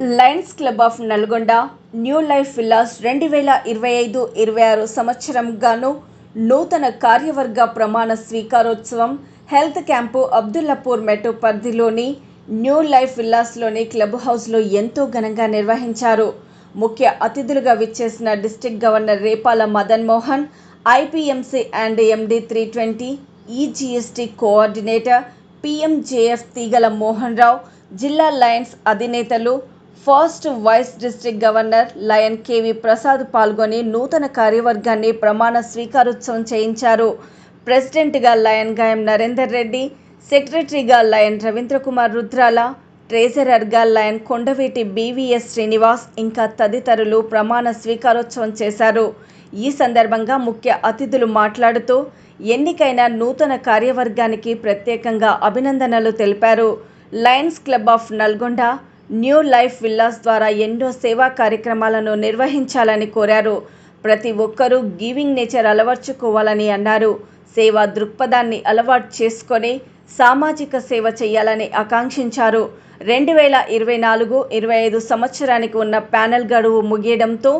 Lions club of Nalgonda new life villas 2025-26 సంవత్సరం గాను నూతన కార్యవర్గ ప్రమాణ స్వీకారోత్సవం హెల్త్ క్యాంపు అబ్దుల్లాపూర్ మెట్రో పరిధిలోని న్యూ లైఫ్ విల్లాస్లోని క్లబ్ హౌస్లో ఎంతో ఘనంగా నిర్వహించారు. ముఖ్య అతిథులుగా విచ్చేసిన district governor Repala Madan Mohan, IPMC and MD 320 EGST coordinator PMJF Teegala Mohan Rao, జిల్లా లయన్స్ అధినేతలు, first vice district governor lion KV Prasad పాల్గొని నూతన కార్యవర్గాన్ని ప్రమాణ స్వీకారోత్సవం చేయించారు. ప్రెసిడెంట్గా లయన్ గాయం నరేందర్ రెడ్డి, సెక్రటరీగా లయన్ రవీంద్ర కుమార్ రుద్రాల, ట్రెజరర్గా లయన్ కొండవీటి బీవీఎస్ శ్రీనివాస్ ఇంకా తదితరులు ప్రమాణ స్వీకారోత్సవం చేశారు. ఈ సందర్భంగా ముఖ్య అతిథులు మాట్లాడుతూ ఎన్నికైన నూతన కార్యవర్గానికి ప్రత్యేకంగా అభినందనలు తెలిపారు. Lions club of Nalgonda new life villas ద్వారా ఎన్నో సేవా కార్యక్రమాలను నిర్వహించాలని కోరారు. ప్రతి ఒక్కరూ గివింగ్ నేచర్ అలవర్చుకోవాలని అన్నారు. సేవా దృక్పథాన్ని అలవాటు చేసుకొని సామాజిక సేవ చేయాలని ఆకాంక్షించారు. 2024-25 సంవత్సరానికి ఉన్న ప్యానెల్ గడువు ముగియడంతో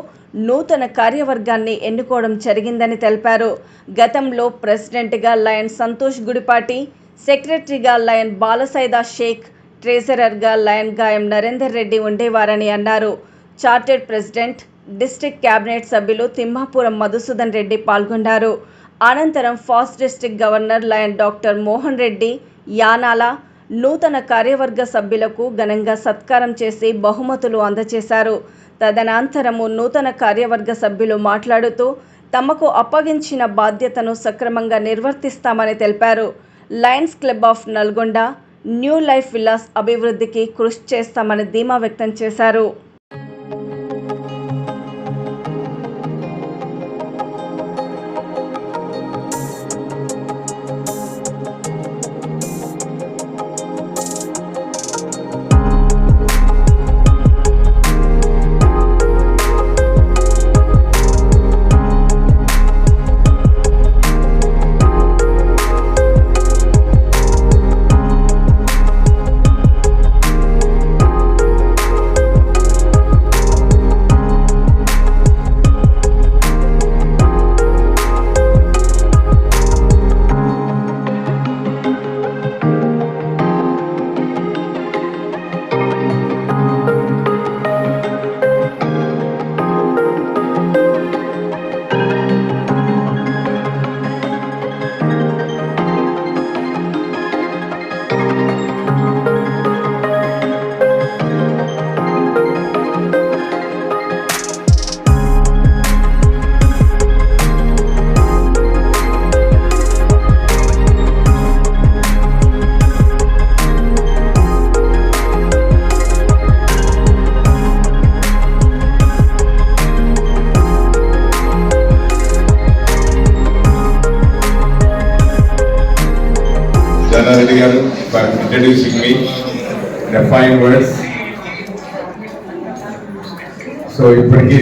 నూతన కార్యవర్గాన్ని ఎన్నుకోవడం జరిగిందని తెలిపారు. గతంలో ప్రెసిడెంట్గా లయన్ సంతోష్ గుడిపాటి, సెక్రటరీగా లయన్ బాలసైదా షేక్, ట్రెజరర్గా లయన్ గాయం నరేందర్ రెడ్డి ఉండేవారని అన్నారు. చార్టెడ్ ప్రెసిడెంట్, డిస్ట్రిక్ట్ క్యాబినెట్ సభ్యులు తిమ్మాపురం మధుసూదన్ రెడ్డి పాల్గొన్నారు. అనంతరం fast district governor lion doctor Mohan Reddy యానాల నూతన కార్యవర్గ సభ్యులకు ఘనంగా సత్కారం చేసి బహుమతులు అందజేశారు. తదనంతరము నూతన కార్యవర్గ సభ్యులు మాట్లాడుతూ తమకు అప్పగించిన బాధ్యతను సక్రమంగా నిర్వర్తిస్తామని తెలిపారు. Lions club of Nalgonda new life villas అభివృద్ధికి కృషి చేస్తామని ధీమా వ్యక్తం చేశారు. for introducing me in a fine words. So ఇప్పటికీ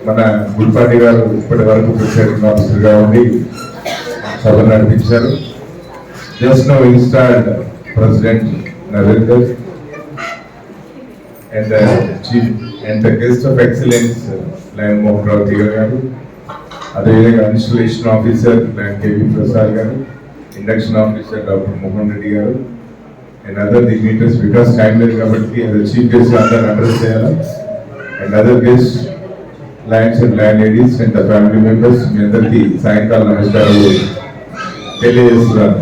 మన గుల్పాటి గారు ఇప్పటి వరకు ప్రెసిడెంట్ ఆఫీసర్గా ఉండి సభ నడిపించారు. Just now installed president Narender and chief and the guest of excellence lion Mohan Rao Teegala garu, అదేవిధంగా installation officer lion KV Prasad garu, induction officer doctor Mohan Reddy garu and other dignitaries. Because time లేదు కాబట్టి అది చీఫ్ గెస్ట్ అందరూ అడ్రస్ చేయాలి. And other guest lions and lion ladies and the family members, మీ అందరికీ సాయంకాలం నమస్కారాలు తెలియజేస్తున్నాను.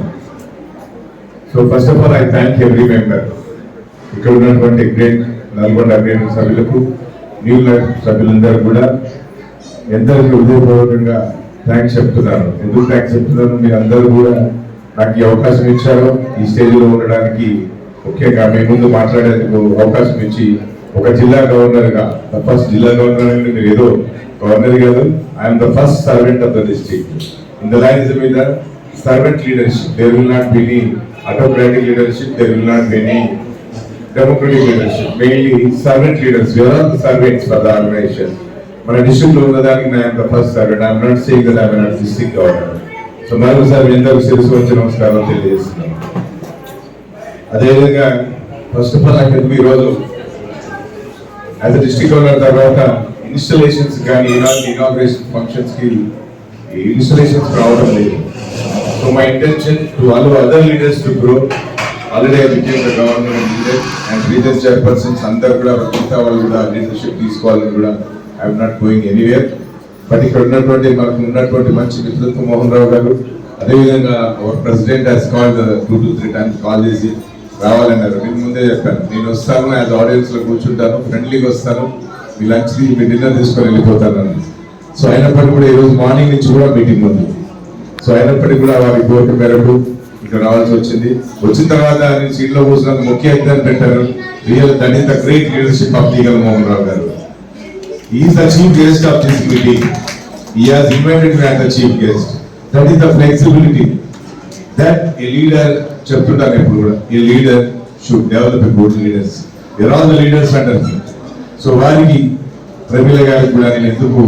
So first of all I thank every member, ఇక్కడ ఉన్నటువంటి గ్రేట్ నల్గొండ గ్రేట్ సభ్యులకు, న్యూ లైఫ్ సభ్యులందరూ కూడా ఎందరికీ హృదయపూర్వకంగా థ్యాంక్స్ చెప్తున్నాను. ఎందుకు థ్యాంక్స్ చెప్తున్నాను, మీరు అందరూ కూడా నాకు ఈ అవకాశం ఇచ్చారు ఈ స్టేజ్లో ఉండడానికి. ముఖ్యంగా మీ ముందు మాట్లాడేందుకు అవకాశం ఇచ్చి ఒక జిల్లా గవర్నర్గా, ద ఫస్ట్ జిల్లా గవర్నర్ అంటే మీరు ఏదో గవర్నర్ కాదు, I'm the first servant of the district. In the lines మీద servant leadership, there will not be any autocratic leadership, there will not be any democratic leadership. Mainly servant leaders, we are all the servants for the organization. మన డిస్ట్రిక్ట్లో ఉన్నదానికి I am the first servant. I am not saying that I am not district governor. So మరొకసారి ఎందరూ శిరస్సు వచ్చి నమస్కారం తెలియజేస్తున్నాను. అదేవిధంగా first of all నాకు ఈరోజు యాజ్ అ డిస్ట్రిక్ట్ గవర్నర్ తర్వాత ఇన్స్టలేషన్స్ కానీ ఇలాంటి ఇనాగ్రేషన్ ఫంక్షన్స్ కి ఇన్స్టలేషన్స్ రావడం లేదు. So my intention to allow other leaders to grow. Already I became the government leader and reason chairpersons అందరు కూడా మిగతా వాళ్ళు కూడా లీడర్షిప్ తీసుకోవాలని కూడా I'm not going anywhere. But ఇక్కడ మనకు ఉన్నటువంటి మంచి మిత్రులతో మోహన్ రావు గారు, అదేవిధంగా hour president has called 2 to 3 times call చేసి రావాలన్నారు. నేను ముందే చెప్పాను, నేను వస్తాను, యాజ్ ఆడియన్స్ లో కూర్చుంటాను, ఫ్రెండ్లీగా వస్తాను, మీ లంచ్ మీ డిన్నర్ తీసుకొని వెళ్ళిపోతాను. సో అయినప్పటికీ కూడా ఈరోజు మార్నింగ్ నుంచి కూడా మీటింగ్ ఉంది. సో అయినప్పటికీ కూడా వారి కోరిక మేరకు ఇక్కడ రావాల్సి వచ్చింది. వచ్చిన తర్వాత నేను సీట్లో కూర్చున్నాను, ముఖ్య అతిథిని పెట్టారు. Real that is the great leadership of తీగల మోహన్ రావు గారు. He is the chief guest of this meeting. He has invited me as the chief guest. That is the flexibility that a leader చెప్తుంటాను ఎప్పుడు కూడా, a leader should develop a good leaders. We are all the leaders under him. So వారికి ప్రమీల గారికి కూడా నేను ఎందుకు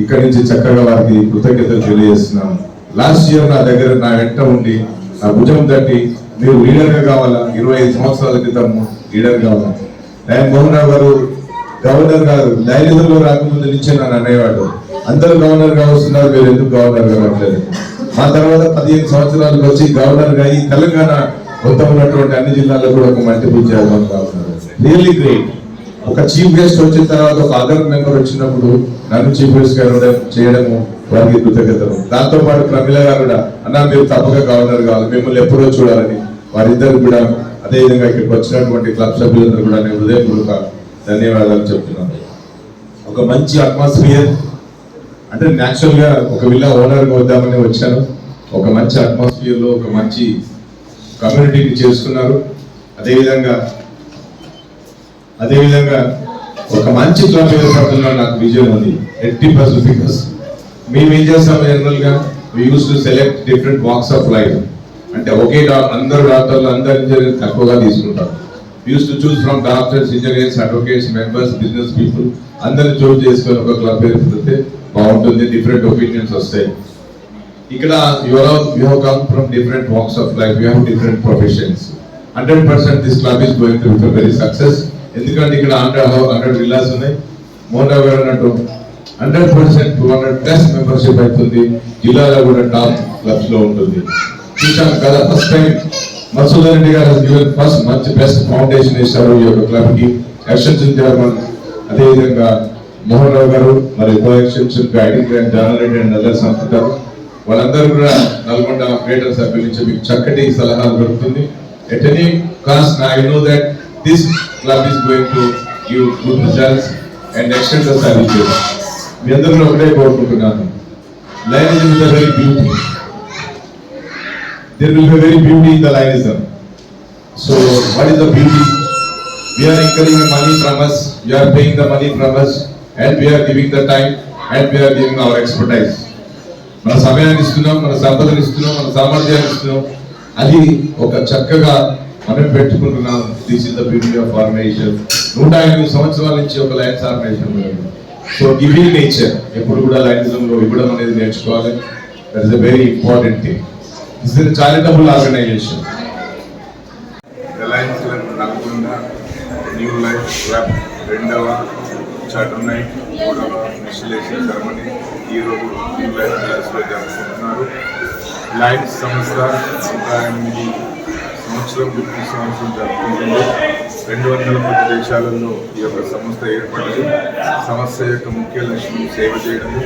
ఇక్కడి నుంచి చక్కగా వారికి కృతజ్ఞతలు తెలియజేస్తున్నాను. లాస్ట్ ఇయర్ నా దగ్గర నా వెంట ఉండి నా భుజం తట్టి మీరు లీడర్గా కావాలా, 25 సంవత్సరాల క్రితం లీడర్ కావాలా. మోహన్ రావు గారు గవర్నర్ గారు డైరీలో రాకముందు నుంచే నన్ను అనేవాడు, అందరూ గవర్నర్ గా వస్తున్నారు, మీరు ఎందుకు గవర్నర్ గా రావట్లేదు. మా తర్వాత 15 సంవత్సరాలకు వచ్చి గవర్నర్ గా ఈ తెలంగాణ మొత్తం ఉన్నటువంటి అన్ని జిల్లాల్లో కూడా ఒక మల్టిపుల్ చేయాలని కావున్నారు. Really great. ఒక చీఫ్ గెస్ట్ వచ్చిన తర్వాత ఒక అదర్ మెంబర్ వచ్చినప్పుడు నన్ను చీఫ్ గెస్ట్ గా చేయడము వారికి కృతజ్ఞతలు. దాంతో పాటు ప్రమీల గారు కూడా, అన్నా మీరు తప్పక గవర్నర్ కావాలి, మిమ్మల్ని ఎప్పుడో చూడాలని వారిద్దరు కూడా, అదేవిధంగా ఇక్కడికి వచ్చినటువంటి క్లబ్ సభ్యులందరూ కూడా నేను హృదయపూర్వక ధన్యవాదాలు చెప్తున్నాను. ఒక మంచి అట్మాస్ఫియర్, అంటే న్యాచురల్ గా ఒక విల్లా ఓనర్ గా వద్దామని వచ్చాను. ఒక మంచి అట్మాస్ఫియర్ లో ఒక మంచి కమ్యూనిటీని చేసుకున్నారు. అదేవిధంగా ఒక మంచి క్లబ్ ఏర్పడుతున్నా నాకు విజయం ఉంది. 80% ఫిగర్స్ మేము ఏం చేస్తాము, జనరల్ గా we use to select different walks of life. అంటే ఒకే అందరు డాక్టర్లు అందరు ఇంజనీర్స్ తక్కువగా తీసుకుంటారు. Use to choose from doctors, engineers, advocates, members, business people అందరిని చూస్ చేసుకొని ఒక క్లబ్ ఏర్పడితే బాగుంటుంది. డిఫరెంట్ ఒపీనియన్స్ వస్తాయి. ఇక్కడ you have come from different walks of life, you have different professions. 100% this club is going to be very success. ఎందుకంటే ఇక్కడ 100 villas ఉన్నాయి. మోహన్ రావు గారు అన్నట్టు 100% 200+ మెంబర్షిప్ అవుతుంది. జిల్లాలో కూడా టాప్ క్లబ్స్ లో ఉంటుంది. చూసాం కదా, ఫస్ట్ టైం మసూదర్ రెడ్డి గారు ఫస్ట్ మంచి బెస్ట్ ఫౌండేషన్ ఇస్తారు ఈ యొక్క క్లబ్ కి. ఎక్స్టెన్షన్ చైర్మన్ అదేవిధంగా మోహన్ రావు గారు, మరి co extension guiding and general Reddy and others అనుకుంటారు. వాళ్ళందరూ కూడా నల్గొండ గ్రేటర్ సభ్యుల నుంచి మీకు చక్కటి సలహాలు దొరుకుతుంది. At any cost I know that this club is going to give good results and extend the services. మీ అందరూ ఒకటే కోరుకుంటున్నాను, Lionism is the very beauty. There will be very beauty in the Lionism. So what is the beauty? We are incurring the money from us, we are paying the money from us, and we are giving the time, and we are giving our expertise. మన సమయాన్ని ఇస్తున్నాం, మన సంపదను ఇస్తున్నాం, మన సామర్థ్యాన్ని ఇస్తున్నాం. అది ఒక చక్కగా మనం పెట్టుకుంటున్నాం. This is the beauty of organisation. 105 సంవత్సరాల నుంచి ఒక lions organisation. So giving nature ఎప్పుడు కూడా లయనిజంలో ఇవ్వడం అనేది నేర్చుకోవాలి. That is a very important thing. This is a charitable organization. Alliance Club Nalgonda, New Life Club, రెండవ చార్టర్ నైట్, మూడవ ఇన్స్టలేషన్ సెరమనీ ఈరోజు న్యూ లైఫ్ క్లాస్లో జరుపుకుంటున్నారు. లయన్స్ సంస్థ 108 సంవత్సరం పూర్తి సంవత్సరం జరుపుకుంటుంది. 230 దేశాలలో ఈ యొక్క సంస్థ ఏర్పడింది. సంస్థ యొక్క ముఖ్య లక్ష్యం సేవ చేయడము.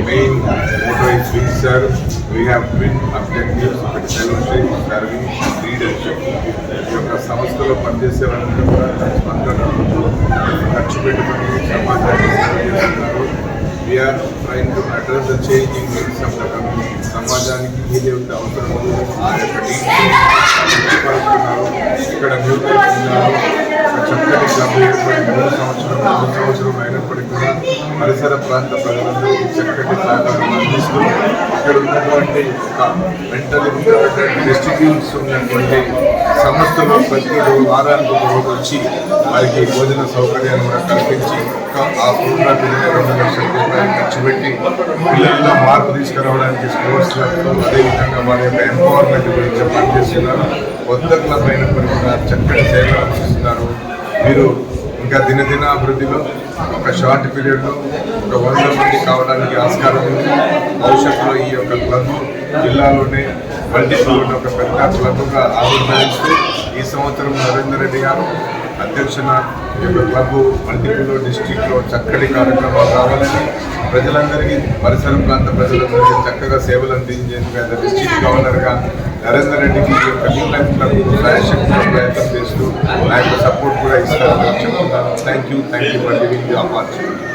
Main motto is with sir we have twin objectives, ఒకటి ఫెలోషిప్, సర్వీస్, లీడర్షిప్. ఈ యొక్క సంస్థలో పనిచేసే వాళ్ళందరూ కూడా స్పందనలు ఖర్చు పెట్టుకుని సమాజాన్ని సేవ చేస్తున్నారు. We are train to address the changing needs of the community. సమాజానికి ఏదైతే అవసరమో ఆ యొక్క పడుతున్నారు. ఇక్కడ న్యూట్రల్ ఒక చక్కటి క్లబ్ ఏర్పడి 3 సంవత్సరం అయినప్పటికీ కూడా పరిసర ప్రాంత ప్రజలందరికీ చక్కటి సహకారం అందిస్తూ ఇక్కడ ఉన్నటువంటి ఒక మెంటల్ డిస్ట్రిబ్యూట్స్ ఉన్నటువంటి సంస్థలో ప్రతి వారానికి ఒక రోజు వచ్చి వారికి భోజన సౌకర్యాన్ని కూడా కల్పించి ఆ పూర్ణ 2 లక్షల రూపాయలు ఖర్చు పెట్టి పిల్లల్లో మార్పు తీసుకురావడానికి స్పోర్ట్స్ క్లబ్లో అదేవిధంగా వారి యొక్క ఎంపవర్మెంట్ గురించి పనిచేస్తున్నారు. కొత్త క్లబ్ అయినప్పటికీ కూడా చక్కటి సేవలు అందిస్తున్నారు. మీరు ఇంకా దినదిన అభివృద్ధిలో ఒక షార్ట్ పీరియడ్లో ఒక 100 మంది కావడానికి ఆస్కారం ఉంది. భవిష్యత్తులో ఈ యొక్క క్లబ్ జిల్లాలోనే మల్టిపుల్ ఉన్న ఒక పెద్ద క్లబ్గా ఆవిర్భవిస్తూ ఈ సంవత్సరం నరేందర్ రెడ్డి గారు అధ్యక్షన ఈ యొక్క క్లబ్ మల్టిపుల్ డిస్ట్రిక్ట్లో చక్కటి కార్యక్రమాలు రావాలని, ప్రజలందరికీ పరిసర ప్రాంత ప్రజలందరికీ చక్కగా సేవలు అందించేందుకు డిస్ట్రిక్ట్ గవర్నర్గా నరేందర్ రెడ్డికి ఈ యొక్క న్యూ లైఫ్ క్లబ్ శాయశక్తిగా ప్రయత్నం చేస్తూ నా యొక్క సపోర్ట్ కూడా ఇస్తారని చెప్తున్నాను. Thank you for giving the opportunity.